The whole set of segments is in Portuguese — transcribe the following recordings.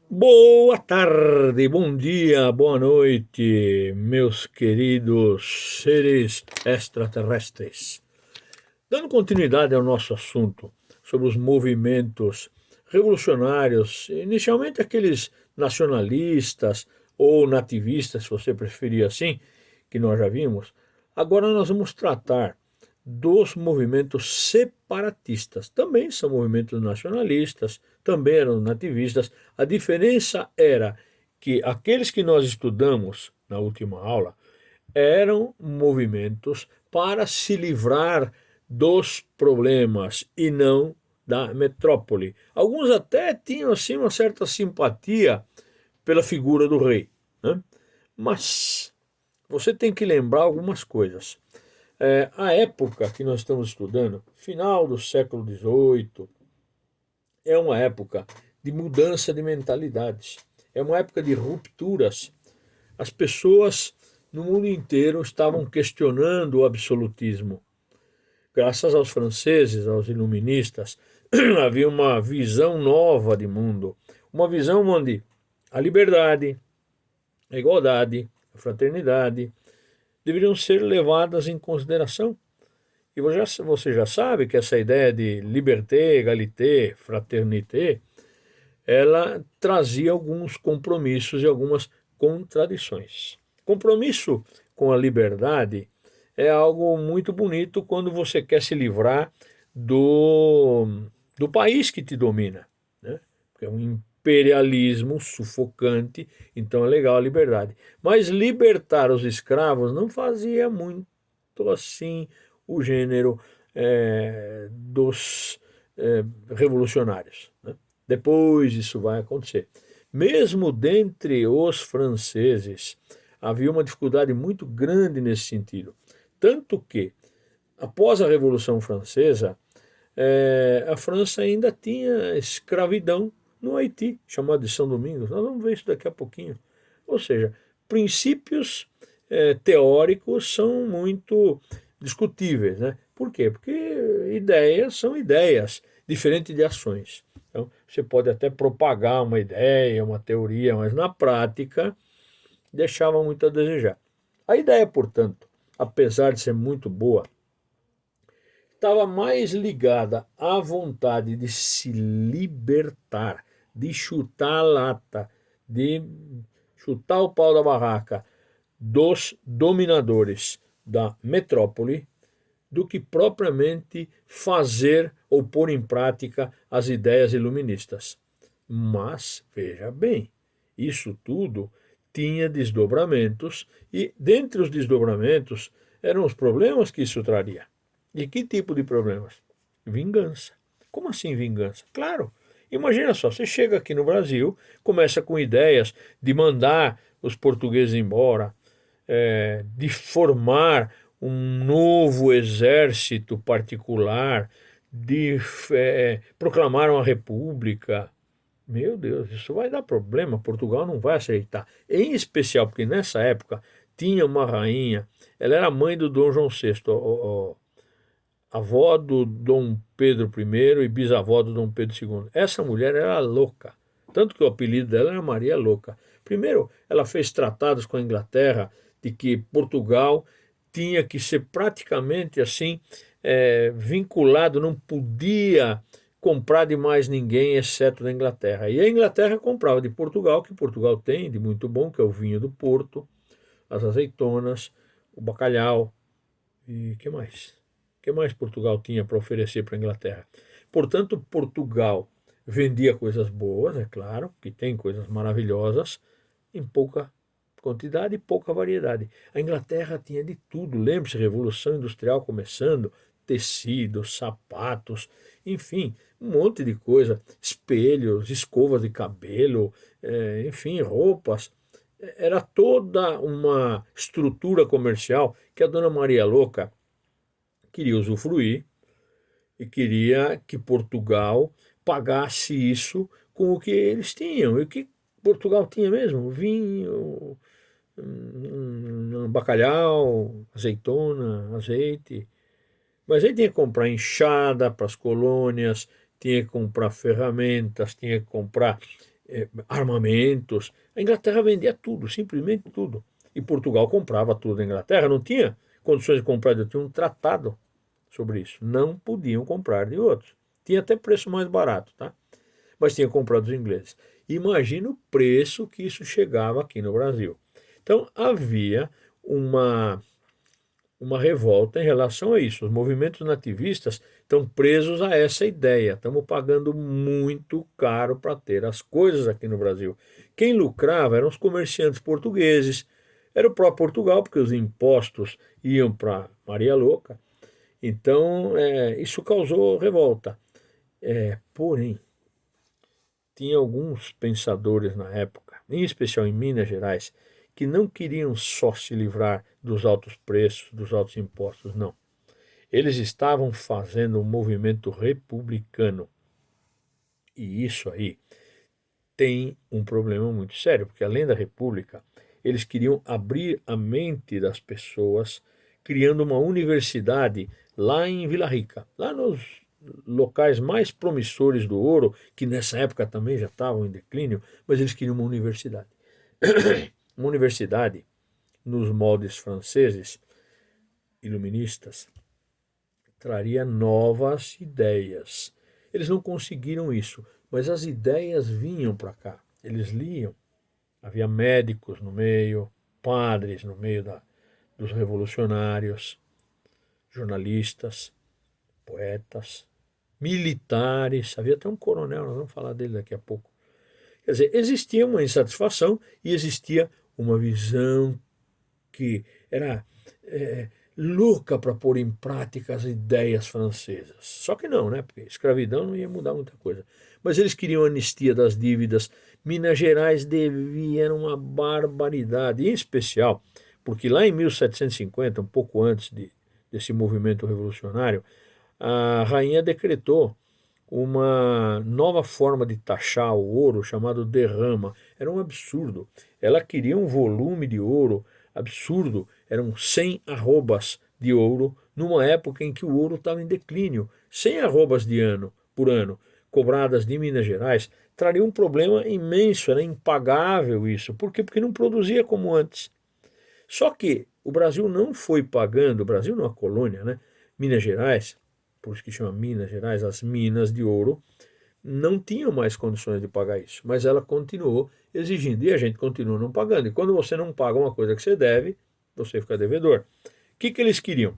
Boa tarde, bom dia, boa noite, meus queridos seres extraterrestres. Dando continuidade ao nosso assunto sobre os movimentos revolucionários, inicialmente aqueles nacionalistas ou nativistas, se você preferir assim, que nós já vimos, agora nós vamos tratar dos movimentos separatistas. Também são movimentos nacionalistas, também eram nativistas. A diferença era que aqueles que nós estudamos na última aula eram movimentos para se livrar dos problemas e não da metrópole. Alguns até tinham assim uma certa simpatia pela figura do rei, né? Mas você tem que lembrar algumas coisas. A época que nós estamos estudando, final do século XVIII, é uma época de mudança de mentalidades, é uma época de rupturas. As pessoas no mundo inteiro estavam questionando o absolutismo. Graças aos franceses, aos iluministas, havia uma visão nova de mundo, uma visão onde a liberdade, a igualdade, a fraternidade deveriam ser levadas em consideração. E você já sabe que essa ideia de liberté, égalité, fraternité, ela trazia alguns compromissos e algumas contradições. Compromisso com a liberdade é algo muito bonito quando você quer se livrar do, do país que te domina, né? É um imperialismo sufocante, então é legal a liberdade. Mas libertar os escravos não fazia muito assim o gênero dos revolucionários, né? Depois isso vai acontecer. Mesmo dentre os franceses, havia uma dificuldade muito grande nesse sentido. Tanto que, após a Revolução Francesa, a França ainda tinha escravidão no Haiti, chamado de São Domingos. Nós vamos ver isso daqui a pouquinho. Ou seja, princípios teóricos são muito discutíveis, né? Por quê? Porque ideias são ideias, diferente de ações. Então, você pode até propagar uma ideia, uma teoria, mas na prática deixava muito a desejar. A ideia, portanto, apesar de ser muito boa, estava mais ligada à vontade de se libertar, de chutar a lata, de chutar o pau da barraca dos dominadores da metrópole, do que propriamente fazer ou pôr em prática as ideias iluministas. Mas, veja bem, isso tudo tinha desdobramentos e, dentre os desdobramentos, eram os problemas que isso traria. E que tipo de problemas? Vingança. Como assim vingança? Claro, imagina só, você chega aqui no Brasil, começa com ideias de mandar os portugueses embora, de formar um novo exército particular, de proclamar uma república. Meu Deus, isso vai dar problema, Portugal não vai aceitar. Em especial porque nessa época tinha uma rainha, ela era mãe do Dom João VI, avó do Dom Pedro I e bisavó do Dom Pedro II. Essa mulher era louca, tanto que o apelido dela era Maria Louca. Primeiro, ela fez tratados com a Inglaterra de que Portugal tinha que ser praticamente assim, vinculado, não podia comprar de mais ninguém exceto da Inglaterra. E a Inglaterra comprava de Portugal, que Portugal tem de muito bom, que é o vinho do Porto, as azeitonas, o bacalhau e que mais? Que mais Portugal tinha para oferecer para a Inglaterra? Portanto, Portugal vendia coisas boas, é claro, que tem coisas maravilhosas, em pouca quantidade e pouca variedade. A Inglaterra tinha de tudo, lembre-se, Revolução Industrial começando, tecidos, sapatos, enfim, um monte de coisa, espelhos, escovas de cabelo, enfim, roupas. Era toda uma estrutura comercial que a Dona Maria Louca queria usufruir e queria que Portugal pagasse isso com o que eles tinham. E o que Portugal tinha mesmo? Vinho, bacalhau, azeitona, azeite. Mas aí tinha que comprar enxada para as colônias, tinha que comprar ferramentas, tinha que comprar armamentos. A Inglaterra vendia tudo, simplesmente tudo. E Portugal comprava tudo da Inglaterra, não tinha condições de comprar, tinha um tratado sobre isso. Não podiam comprar de outros. Tinha até preço mais barato, tá? Mas tinha comprado dos ingleses. Imagina o preço que isso chegava aqui no Brasil. Então havia uma uma revolta em relação a isso. Os movimentos nativistas estão presos a essa ideia. Estamos pagando muito caro para ter as coisas aqui no Brasil. Quem lucrava eram os comerciantes portugueses, era o próprio Portugal, porque os impostos iam para Maria Louca. Então, isso causou revolta. Porém, tinha alguns pensadores na época, em especial em Minas Gerais, que não queriam só se livrar dos altos preços, dos altos impostos, não. Eles estavam fazendo um movimento republicano. E isso aí tem um problema muito sério, porque além da república, eles queriam abrir a mente das pessoas, criando uma universidade lá em Vila Rica, lá nos locais mais promissores do ouro, que nessa época também já estavam em declínio, mas eles queriam uma universidade. Uma universidade nos moldes franceses, iluministas, traria novas ideias. Eles não conseguiram isso, mas as ideias vinham para cá. Eles liam. Havia médicos no meio, padres no meio dos revolucionários, jornalistas, poetas, militares. Havia até um coronel, nós vamos falar dele daqui a pouco. Quer dizer, existia uma insatisfação e existia uma visão que era louca para pôr em prática as ideias francesas. Só que não, né? Porque escravidão não ia mudar muita coisa. Mas eles queriam anistia das dívidas. Minas Gerais devia uma barbaridade, em especial porque lá em 1750, um pouco antes desse movimento revolucionário, a rainha decretou uma nova forma de taxar o ouro chamado derrama. Era um absurdo. Ela queria um volume de ouro absurdo. Eram 100 arrobas de ouro numa época em que o ouro estava em declínio. 100 arrobas por ano, cobradas de Minas Gerais, traria um problema imenso. Era impagável isso. Por quê? Porque não produzia como antes. Só que o Brasil não foi pagando, o Brasil não é uma colônia, né? Minas Gerais, por isso que chama Minas Gerais, as minas de ouro, não tinham mais condições de pagar isso, mas ela continuou exigindo e a gente continua não pagando. E quando você não paga uma coisa que você deve, você fica devedor. O que eles queriam?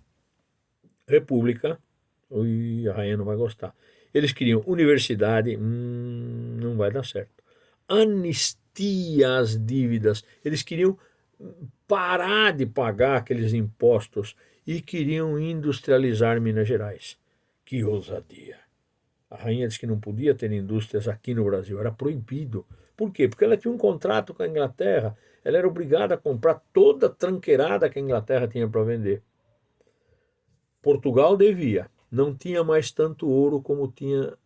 República, ui, a rainha não vai gostar. Eles queriam universidade, não vai dar certo. Anistia às dívidas, eles queriam parar de pagar aqueles impostos e queriam industrializar Minas Gerais. Que ousadia! A rainha disse que não podia ter indústrias aqui no Brasil, era proibido. Por quê? Porque ela tinha um contrato com a Inglaterra, ela era obrigada a comprar toda a tranqueirada que a Inglaterra tinha para vender. Portugal devia, não tinha mais tanto ouro como tinha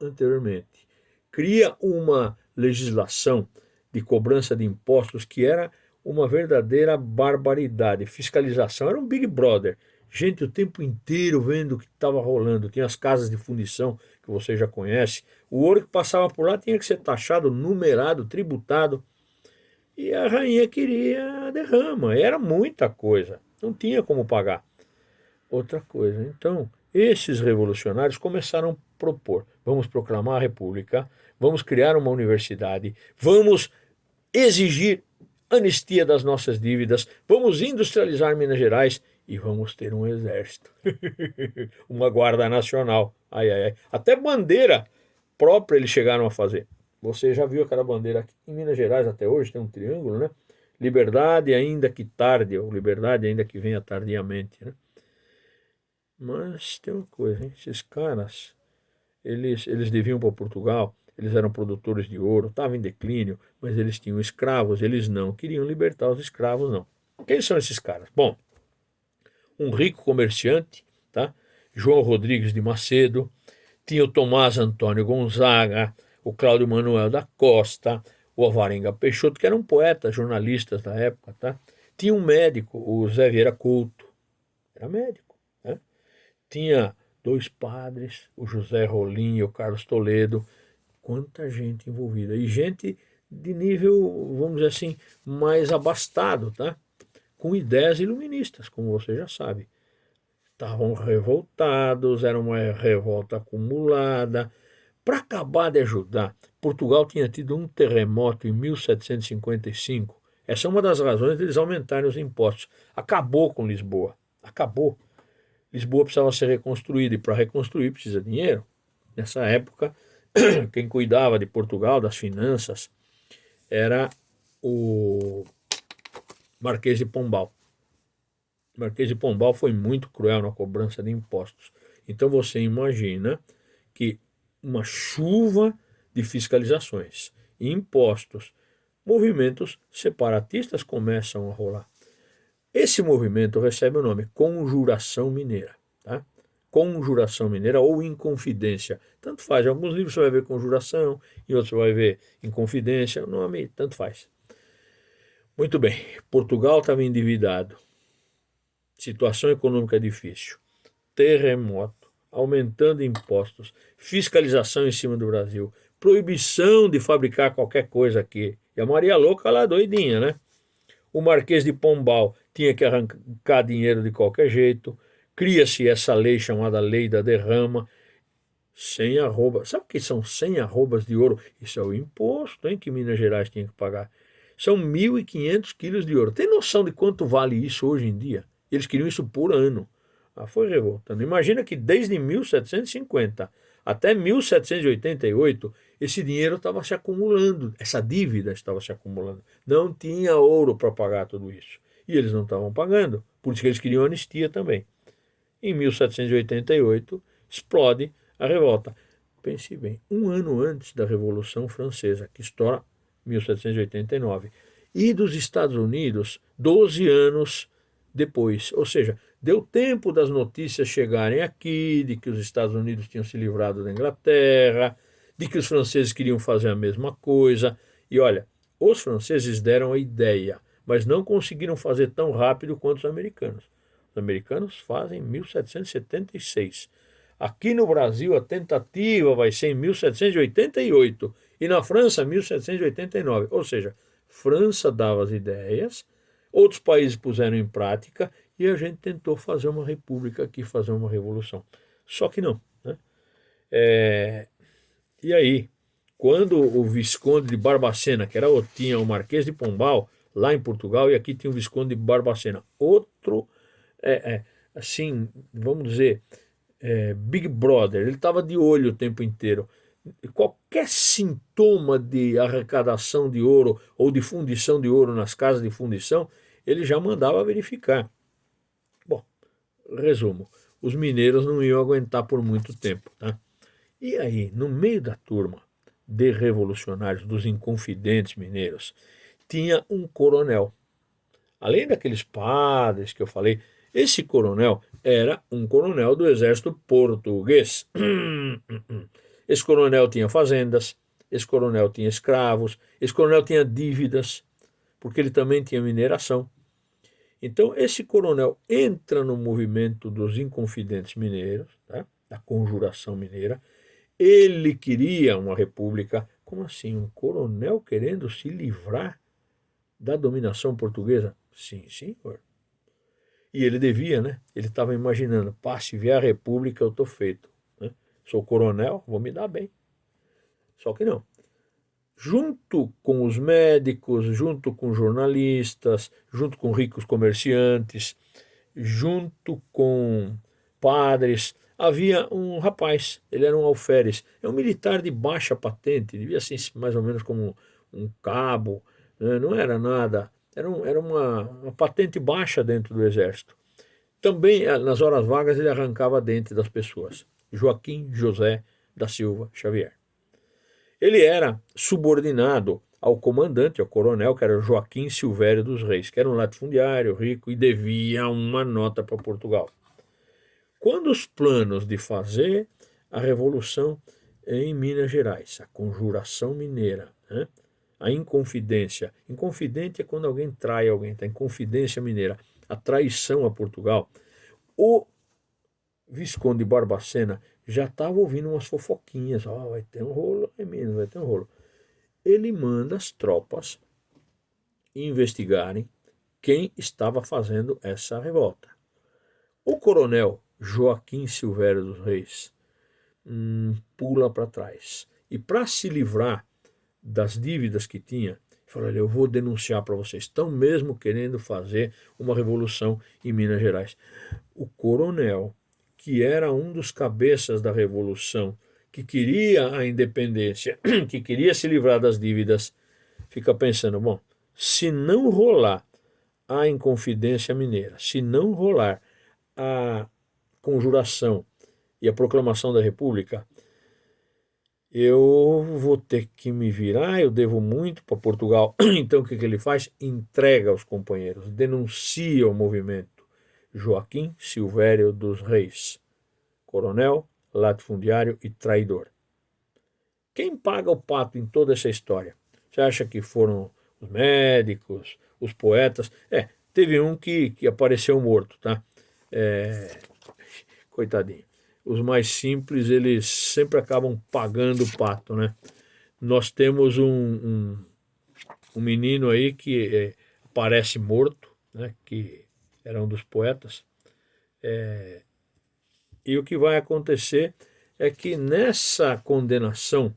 anteriormente. Cria uma legislação de cobrança de impostos que era uma verdadeira barbaridade. Fiscalização era um Big Brother. Gente o tempo inteiro vendo o que estava rolando. Tinha as casas de fundição que você já conhece. O ouro que passava por lá tinha que ser taxado, numerado, tributado. E a rainha queria derrama. Era muita coisa. Não tinha como pagar. Outra coisa. Então, esses revolucionários começaram a propor: vamos proclamar a República, vamos criar uma universidade, vamos exigir anistia das nossas dívidas, vamos industrializar Minas Gerais e vamos ter um exército, uma guarda nacional. Ai, ai, ai. Até bandeira própria eles chegaram a fazer. Você já viu aquela bandeira aqui em Minas Gerais até hoje, tem um triângulo, né? Liberdade ainda que tarde, ou liberdade ainda que venha tardiamente, né? Mas tem uma coisa, hein? Esses caras, eles deviam para Portugal, eles eram produtores de ouro, estavam em declínio, mas eles tinham escravos, eles não queriam libertar os escravos, não. Quem são esses caras? Bom, um rico comerciante, tá? João Rodrigues de Macedo, tinha o Tomás Antônio Gonzaga, o Cláudio Manuel da Costa, o Alvarenga Peixoto, que eram poetas, jornalistas da época, tá? Tinha um médico, o Zé Vieira Couto, era médico, né? Tinha dois padres, o José Rolim e o Carlos Toledo, quanta gente envolvida. E gente de nível, vamos dizer assim, mais abastado, tá? Com ideias iluministas, como você já sabe. Estavam revoltados, era uma revolta acumulada. Para acabar de ajudar, Portugal tinha tido um terremoto em 1755. Essa é uma das razões deles aumentarem os impostos. Acabou com Lisboa. Acabou. Lisboa precisava ser reconstruída e para reconstruir precisa de dinheiro. Nessa época, quem cuidava de Portugal, das finanças, era o Marquês de Pombal. O Marquês de Pombal foi muito cruel na cobrança de impostos. Então você imagina que uma chuva de fiscalizações e impostos, movimentos separatistas começam a rolar. Esse movimento recebe o nome Conjuração Mineira. Tá? Conjuração Mineira ou Inconfidência. Tanto faz. Em alguns livros você vai ver conjuração, em outros você vai ver Inconfidência. O nome tanto faz. Muito bem. Portugal estava endividado. Situação econômica difícil. Terremoto. Aumentando impostos. Fiscalização em cima do Brasil. Proibição de fabricar qualquer coisa aqui. E a Maria Louca lá doidinha, né? O Marquês de Pombal tinha que arrancar dinheiro de qualquer jeito. Cria-se essa lei chamada Lei da Derrama. 100 arrobas. Sabe o que são 100 arrobas de ouro? Isso é o imposto, hein, que Minas Gerais tinha que pagar. São 1.500 quilos de ouro. Tem noção de quanto vale isso hoje em dia? Eles queriam isso por ano. Foi revoltando. Imagina que desde 1750 até 1788, esse dinheiro estava se acumulando, essa dívida estava se acumulando. Não tinha ouro para pagar tudo isso. E eles não estavam pagando, por isso que eles queriam anistia também. Em 1788, explode a revolta. Pense bem, um ano antes da Revolução Francesa, que estoura 1789, e dos Estados Unidos, 12 anos depois. Ou seja, deu tempo das notícias chegarem aqui, de que os Estados Unidos tinham se livrado da Inglaterra, de que os franceses queriam fazer a mesma coisa. E olha, os franceses deram a ideia, mas não conseguiram fazer tão rápido quanto os americanos. Os americanos fazem em 1776. Aqui no Brasil, a tentativa vai ser em 1788. E na França, 1789. Ou seja, França dava as ideias, outros países puseram em prática e a gente tentou fazer uma república aqui, fazer uma revolução. Só que não. Né? E aí, quando o Visconde de Barbacena, que tinha o Marquês de Pombal, lá em Portugal, e aqui tinha o Visconde de Barbacena, outro, assim, vamos dizer, Big Brother, ele estava de olho o tempo inteiro. Qualquer sintoma de arrecadação de ouro ou de fundição de ouro nas casas de fundição, ele já mandava verificar. Bom, resumo, os mineiros não iam aguentar por muito tempo. Tá? E aí, no meio da turma de revolucionários, dos inconfidentes mineiros, tinha um coronel. Além daqueles padres que eu falei, esse coronel era um coronel do exército português. Esse coronel tinha fazendas, esse coronel tinha escravos, esse coronel tinha dívidas, porque ele também tinha mineração. Então, esse coronel entra no movimento dos inconfidentes mineiros, tá? Da conjuração mineira. Ele queria uma república. Como assim? Um coronel querendo se livrar da dominação portuguesa? Sim, senhor. E ele devia, né? Ele estava imaginando, se vier a república eu estou feito. Né? Sou coronel, vou me dar bem. Só que não. Junto com os médicos, junto com jornalistas, junto com ricos comerciantes, junto com padres, havia um rapaz, ele era um alferes, é um militar de baixa patente, devia ser mais ou menos como um cabo, né? Não era nada, era uma patente baixa dentro do exército. Também, nas horas vagas, ele arrancava dente das pessoas. Joaquim José da Silva Xavier. Ele era subordinado ao comandante, ao coronel, que era Joaquim Silvério dos Reis, que era um latifundiário rico e devia uma nota para Portugal. Quando os planos de fazer a revolução em Minas Gerais, a conjuração mineira, né? A inconfidência. Inconfidente é quando alguém trai alguém, tá? Inconfidência mineira, a traição a Portugal. O Visconde de Barbacena já estava ouvindo umas fofoquinhas, vai ter um rolo em Minas, vai ter um rolo. Ele manda as tropas investigarem quem estava fazendo essa revolta. O coronel Joaquim Silvério dos Reis pula para trás. E para se livrar das dívidas que tinha, falou: olha, eu vou denunciar para vocês, estão mesmo querendo fazer uma revolução em Minas Gerais. O coronel, que era um dos cabeças da revolução, que queria a independência, que queria se livrar das dívidas, fica pensando: bom, se não rolar a Inconfidência Mineira, se não rolar a conjuração e a proclamação da República, eu vou ter que me virar, eu devo muito para Portugal. Então o que ele faz? Entrega aos companheiros, denuncia o movimento. Joaquim Silvério dos Reis, coronel, latifundiário e traidor. Quem paga o pato em toda essa história? Você acha que foram os médicos, os poetas? Teve um que apareceu morto, tá? Coitadinho. Os mais simples, eles sempre acabam pagando o pato, né? Nós temos um menino aí que parece morto, né? Que era um dos poetas. E o que vai acontecer é que nessa condenação,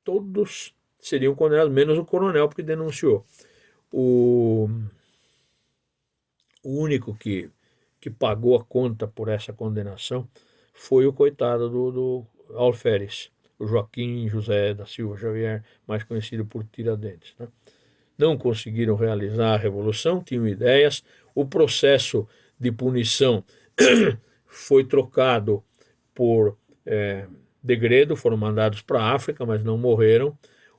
todos seriam condenados, menos o coronel, porque denunciou. O único que pagou a conta por essa condenação foi o coitado do Alferes, o Joaquim José da Silva Xavier, mais conhecido por Tiradentes, né? Não conseguiram realizar a revolução, tinham ideias, o processo de punição foi trocado por degredo, foram mandados para a África, mas não morreram.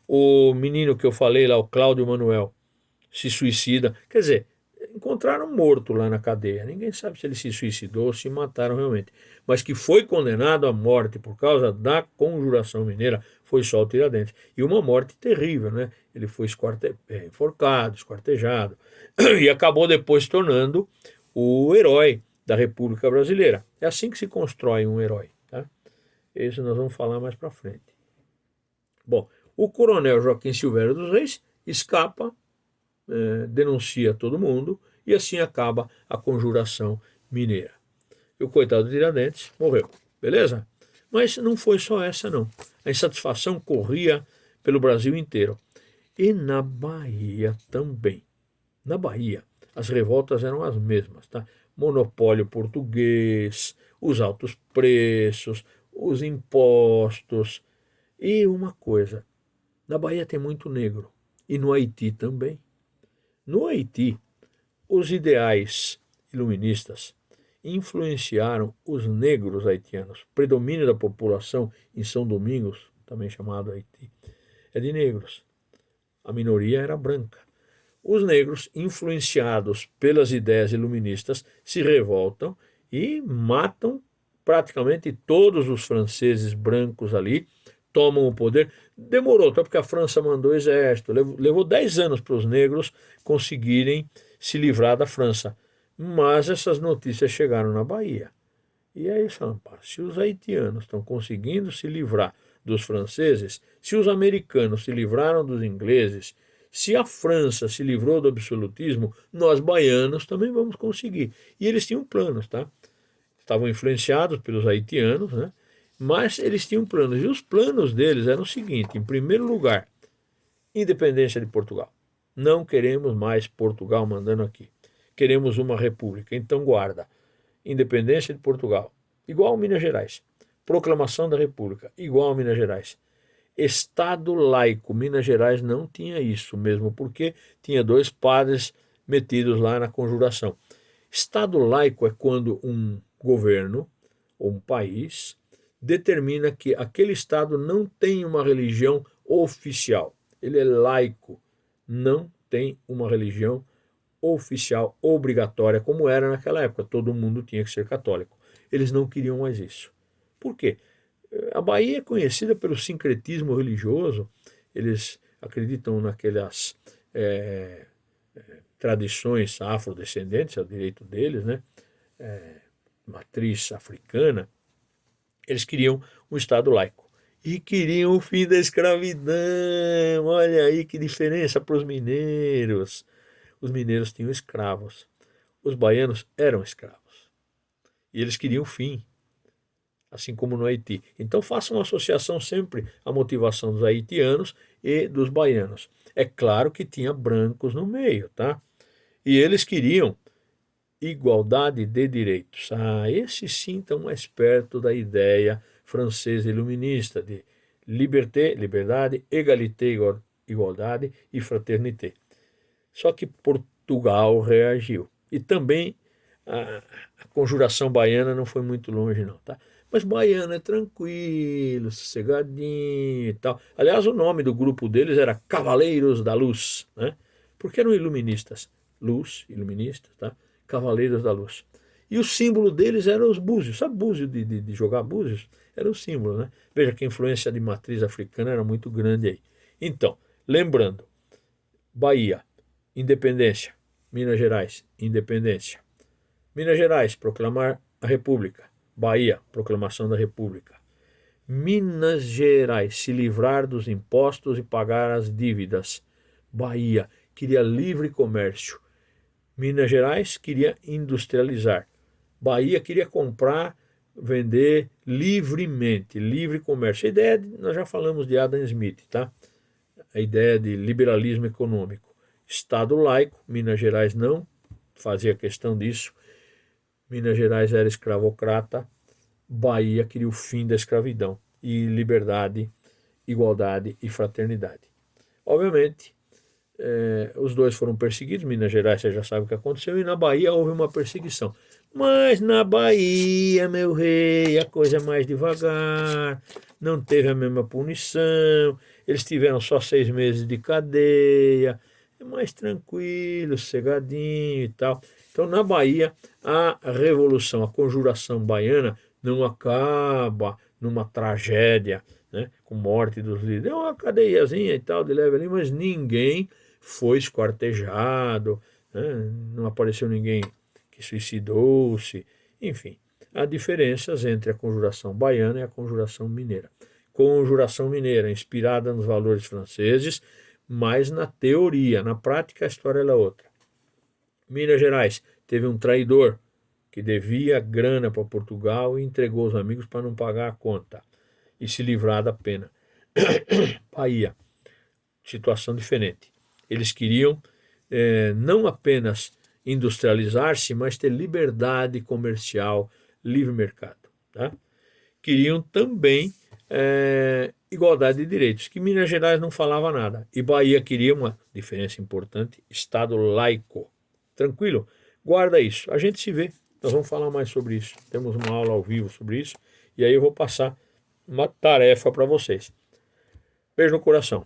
O menino que eu falei lá, o Cláudio Manuel, se suicida. Quer dizer, encontraram morto lá na cadeia. Ninguém sabe se ele se suicidou ou se mataram realmente. Mas que foi condenado à morte por causa da conjuração mineira foi só o Tiradentes. E uma morte terrível, né? Ele foi enforcado, esquartejado. E acabou depois se tornando o herói da República Brasileira. É assim que se constrói um herói, tá? Isso nós vamos falar mais para frente. Bom, o coronel Joaquim Silvério dos Reis escapa, denuncia todo mundo e assim acaba a conjuração mineira. E o coitado de Tiradentes morreu, beleza? Mas não foi só essa não. A insatisfação corria pelo Brasil inteiro. E na Bahia também. Na Bahia, as revoltas eram as mesmas, tá? Monopólio português, os altos preços, os impostos. E uma coisa, na Bahia tem muito negro. E no Haiti também. No Haiti, os ideais iluministas influenciaram os negros haitianos. O predomínio da população em São Domingos, também chamado Haiti, é de negros. A minoria era branca. Os negros, influenciados pelas ideias iluministas, se revoltam e matam praticamente todos os franceses brancos ali, tomam o poder. Demorou, até porque a França mandou exército, levou 10 anos para os negros conseguirem se livrar da França. Mas essas notícias chegaram na Bahia. E aí falam: se os haitianos estão conseguindo se livrar dos franceses, se os americanos se livraram dos ingleses, se a França se livrou do absolutismo, nós baianos também vamos conseguir. E eles tinham planos, tá? Estavam influenciados pelos haitianos, né? Mas eles tinham planos. E os planos deles eram o seguinte: em primeiro lugar, independência de Portugal. Não queremos mais Portugal mandando aqui. Queremos uma república. Então guarda. Independência de Portugal, igual Minas Gerais. Proclamação da República, igual Minas Gerais. Estado laico, Minas Gerais não tinha isso mesmo, porque tinha 2 padres metidos lá na conjuração. Estado laico é quando um governo ou um país determina que aquele estado não tem uma religião oficial. Ele é laico, não tem uma religião oficial, obrigatória, como era naquela época. Todo mundo tinha que ser católico. Eles não queriam mais isso. Por quê? A Bahia é conhecida pelo sincretismo religioso. Eles acreditam naquelas tradições afrodescendentes, é o direito deles, né? matriz africana, eles queriam um Estado laico. E queriam o fim da escravidão. Olha aí que diferença para os mineiros. Os mineiros tinham escravos. Os baianos eram escravos. E eles queriam o fim, assim como no Haiti. Então façam uma associação sempre à motivação dos haitianos e dos baianos. É claro que tinha brancos no meio, tá? E eles queriam igualdade de direitos. Ah, esse sim estão mais perto da ideia francesa iluminista de liberté, liberdade, égalité, igualdade e fraternité. Só que Portugal reagiu. E também a conjuração baiana não foi muito longe não, tá? Mas baiano é tranquilo, sossegadinho e tal. Aliás, o nome do grupo deles era Cavaleiros da Luz, né? Porque eram iluministas. Luz, iluministas, tá? Cavaleiros da Luz. E o símbolo deles eram os búzios. Sabe búzio de jogar búzios? Era o símbolo, né? Veja que a influência de matriz africana era muito grande aí. Então, lembrando, Bahia, independência. Minas Gerais, independência. Minas Gerais, proclamar a República. Bahia, proclamação da República. Minas Gerais, se livrar dos impostos e pagar as dívidas. Bahia, queria livre comércio. Minas Gerais queria industrializar. Bahia queria comprar, vender livremente, livre comércio. A ideia, nós já falamos de Adam Smith, tá? A ideia de liberalismo econômico. Estado laico, Minas Gerais não fazia questão disso. Minas Gerais era escravocrata, Bahia queria o fim da escravidão e liberdade, igualdade e fraternidade. Obviamente, os dois foram perseguidos. Minas Gerais, você já sabe o que aconteceu, e na Bahia houve uma perseguição. Mas na Bahia, meu rei, a coisa é mais devagar, não teve a mesma punição, eles tiveram só 6 meses de cadeia, é mais tranquilo, sossegadinho e tal. Então, na Bahia, a revolução, a conjuração baiana não acaba numa tragédia, né, com morte dos líderes. É uma cadeiazinha e tal, de leve ali, mas ninguém foi esquartejado, né, não apareceu ninguém que suicidou-se, enfim. Há diferenças entre a conjuração baiana e a conjuração mineira. Conjuração mineira, inspirada nos valores franceses, mas na teoria, na prática a história é outra. Minas Gerais teve um traidor que devia grana para Portugal e entregou os amigos para não pagar a conta e se livrar da pena. Bahia, situação diferente. Eles queriam não apenas industrializar-se, mas ter liberdade comercial, livre mercado. Tá? Queriam também igualdade de direitos, que Minas Gerais não falava nada. E Bahia queria uma diferença importante, Estado laico. Tranquilo? Guarda isso. A gente se vê. Nós vamos falar mais sobre isso. Temos uma aula ao vivo sobre isso. E aí eu vou passar uma tarefa para vocês. Beijo no coração.